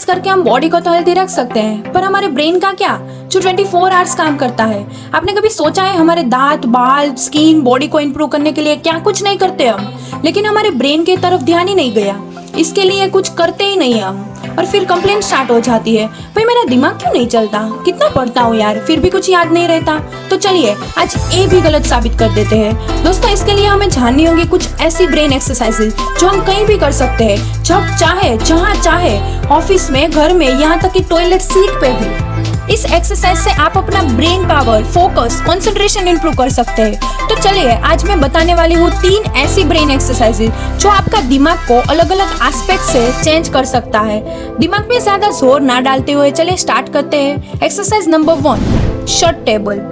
Exercise करके हम body को तो हेल्दी रख सकते हैं, पर हमारे ब्रेन का क्या, जो 24 आवर्स काम करता है। आपने कभी सोचा है हमारे दांत, बाल, स्किन, बॉडी को इम्प्रूव करने के लिए क्या कुछ नहीं करते हम, लेकिन हमारे ब्रेन की तरफ ध्यान ही नहीं गया, इसके लिए कुछ करते ही नहीं हम, और फिर कंप्लेंट स्टार्ट हो जाती है, भाई मेरा दिमाग क्यों नहीं चलता, कितना पढ़ता हूँ यार, फिर भी कुछ याद नहीं रहता। तो चलिए आज ये भी गलत साबित कर देते हैं। दोस्तों इसके लिए हमें जाननी होंगी कुछ ऐसी ब्रेन एक्सरसाइजेज जो हम कहीं भी कर सकते हैं, जब चाहे, जहाँ चाहे, ऑफिस में, घर में, यहाँ तक कि टॉयलेट सीट पे भी। इस एक्सरसाइज से आप अपना brain power, focus, concentration improve कर सकते हैं। तो चलिए आज मैं बताने वाली हूँ 3 ऐसी ब्रेन एक्सरसाइजेज जो आपका दिमाग को अलग अलग एस्पेक्ट से चेंज कर सकता है। दिमाग में ज्यादा जोर ना डालते हुए चलिए स्टार्ट करते हैं। Exercise number 1, short table.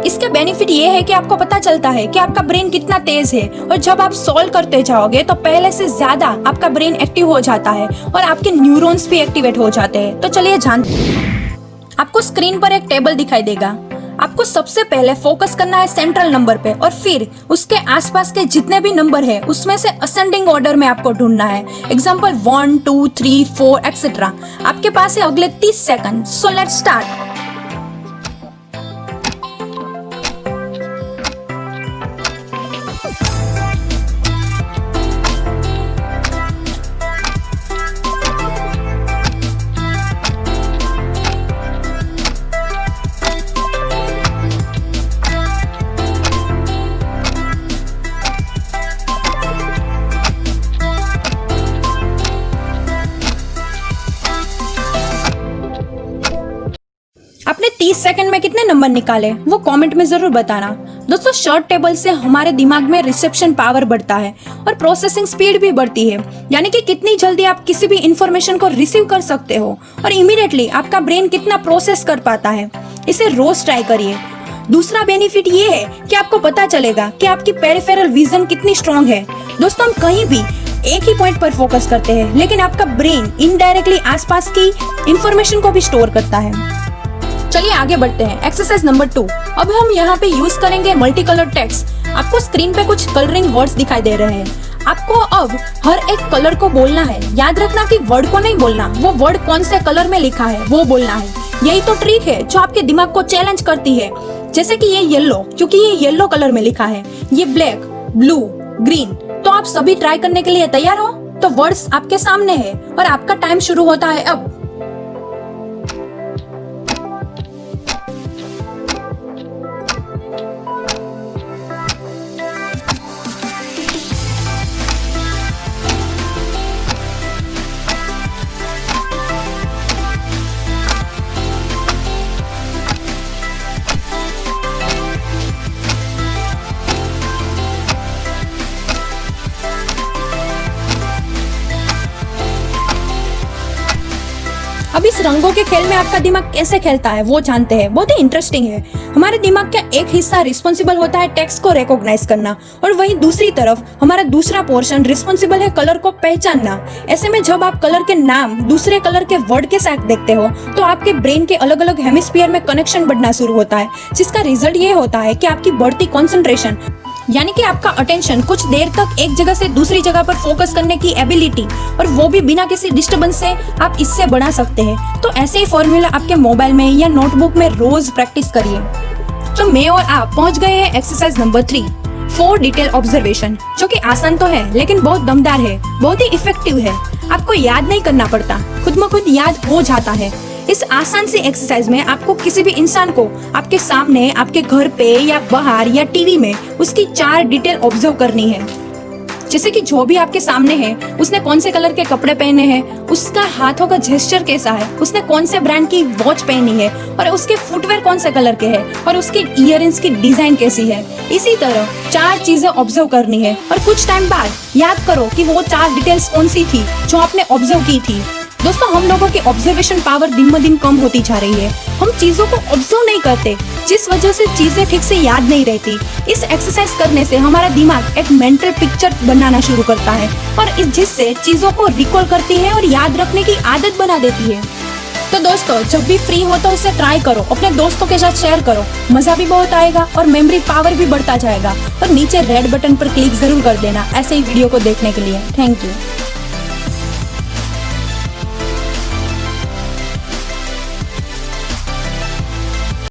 इसका बेनिफिट ये है कि आपको पता चलता है कि आपका ब्रेन कितना तेज है, और जब आप सॉल्व करते जाओगे तो पहले से ज्यादा आपका ब्रेन एक्टिव हो जाता है और आपके न्यूरॉन्स भी एक्टिवेट हो जाते हैं। तो चलिए जानते हैं। आपको स्क्रीन पर एक टेबल दिखाई देगा। आपको सबसे पहले फोकस करना है सेंट्रल नंबर पे, और फिर उसके आसपास के जितने भी नंबर है उसमें से असेंडिंग ऑर्डर में आपको ढूंढना है। Example 1, 2, 3, 4 etcetera. आपके पास है अगले 30 सेकंड। So let's start. आपने 30 सेकंड में कितने नंबर निकाले वो कमेंट में जरूर बताना। दोस्तों शॉर्ट टेबल से हमारे दिमाग में रिसेप्शन पावर बढ़ता है और प्रोसेसिंग स्पीड भी बढ़ती है, यानी कि कितनी जल्दी आप किसी भी इंफॉर्मेशन को रिसीव कर सकते हो और इमीडिएटली आपका ब्रेन कितना प्रोसेस कर पाता है। इसे रोज ट्राई करिए। दूसरा बेनिफिट ये है कि आपको पता चलेगा कि आपकी पेरिफेरल विजन कितनी स्ट्रांग है। दोस्तों हम कहीं भी एक ही पॉइंट पर फोकस करते हैं, लेकिन आपका ब्रेन इनडायरेक्टली आसपास की इंफॉर्मेशन को भी स्टोर करता है। चलिए आगे बढ़ते हैं। Exercise number 2। अब हम यहाँ पे यूज करेंगे मल्टी कलर टेक्स्ट। आपको स्क्रीन पे कुछ कलरिंग वर्ड्स दिखाई दे रहे हैं। आपको अब हर एक कलर को बोलना है। याद रखना कि वर्ड को नहीं बोलना, वो वर्ड कौन से कलर में लिखा है वो बोलना है। यही तो ट्रिक है जो आपके दिमाग को चैलेंज करती है। जैसे कि ये येलो, क्योंकि ये येलो कलर में लिखा है, ये ब्लैक, ब्लू, ग्रीन। तो आप सभी ट्राई करने के लिए तैयार हो? तो वर्ड्स आपके सामने है और आपका टाइम शुरू होता है अब। अब इस रंगों के खेल में आपका दिमाग कैसे खेलता है वो जानते हैं। बहुत ही इंटरेस्टिंग है। हमारे दिमाग का एक हिस्सा रिस्पॉन्सिबल होता है टेक्स्ट को रिकॉग्नाइज करना, और वहीं दूसरी तरफ हमारा दूसरा पोर्शन रिस्पॉन्सिबल है कलर को पहचानना। ऐसे में जब आप कलर के नाम दूसरे कलर के वर्ड के साथ देखते हो तो आपके ब्रेन के अलग अलग हेमिस्फीयर में कनेक्शन बढ़ना शुरू होता है, जिसका रिजल्ट ये होता है कि आपकी बढ़ती कॉन्सेंट्रेशन, यानी कि आपका अटेंशन कुछ देर तक एक जगह से दूसरी जगह पर फोकस करने की एबिलिटी, और वो भी बिना किसी डिस्टर्बेंस से, आप इससे बढ़ा सकते हैं। तो ऐसे ही फॉर्मूला आपके मोबाइल में या नोटबुक में रोज प्रैक्टिस करिए। तो मैं और आप पहुंच गए हैं एक्सरसाइज नंबर 3, 4 डिटेल ऑब्जर्वेशन, जो कि आसान तो है लेकिन बहुत दमदार है, बहुत ही इफेक्टिव है। आपको याद नहीं करना पड़ता, खुद में खुद याद हो जाता है। इस आसान सी एक्सरसाइज में आपको किसी भी इंसान को आपके सामने, आपके घर पे या बाहर या टीवी में उसकी 4 डिटेल ऑब्जर्व करनी है। जैसे कि जो भी आपके सामने है, उसने कौन से कलर के कपड़े पहने हैं, उसका हाथों का जेस्चर कैसा है, उसने कौन से ब्रांड की वॉच पहनी है, और उसके फुटवेयर कौन से कलर के हैं, और उसके इयररिंग्स की डिजाइन कैसी है। इसी तरह 4 चीजें ऑब्जर्व करनी है, और कुछ टाइम बाद याद करो कि वो 4 डिटेल्स कौन सी थी जो आपने ऑब्जर्व की थी। दोस्तों हम लोगों की ऑब्जर्वेशन पावर दिन ब दिन कम होती जा रही है। हम चीजों को ऑब्जर्व नहीं करते, जिस वजह से चीजें ठीक से याद नहीं रहती। इस एक्सरसाइज करने से हमारा दिमाग एक मेंटल पिक्चर बनाना शुरू करता है, और जिससे चीजों को रिकॉल करती है और याद रखने की आदत बना देती है। तो दोस्तों जब भी फ्री हो तो इसे ट्राई करो, अपने दोस्तों के साथ शेयर करो, मजा भी बहुत आएगा और मेमोरी पावर भी बढ़ता जाएगा। और नीचे रेड बटन पर क्लिक जरूर कर देना ऐसे ही वीडियो को देखने के लिए। Thank you.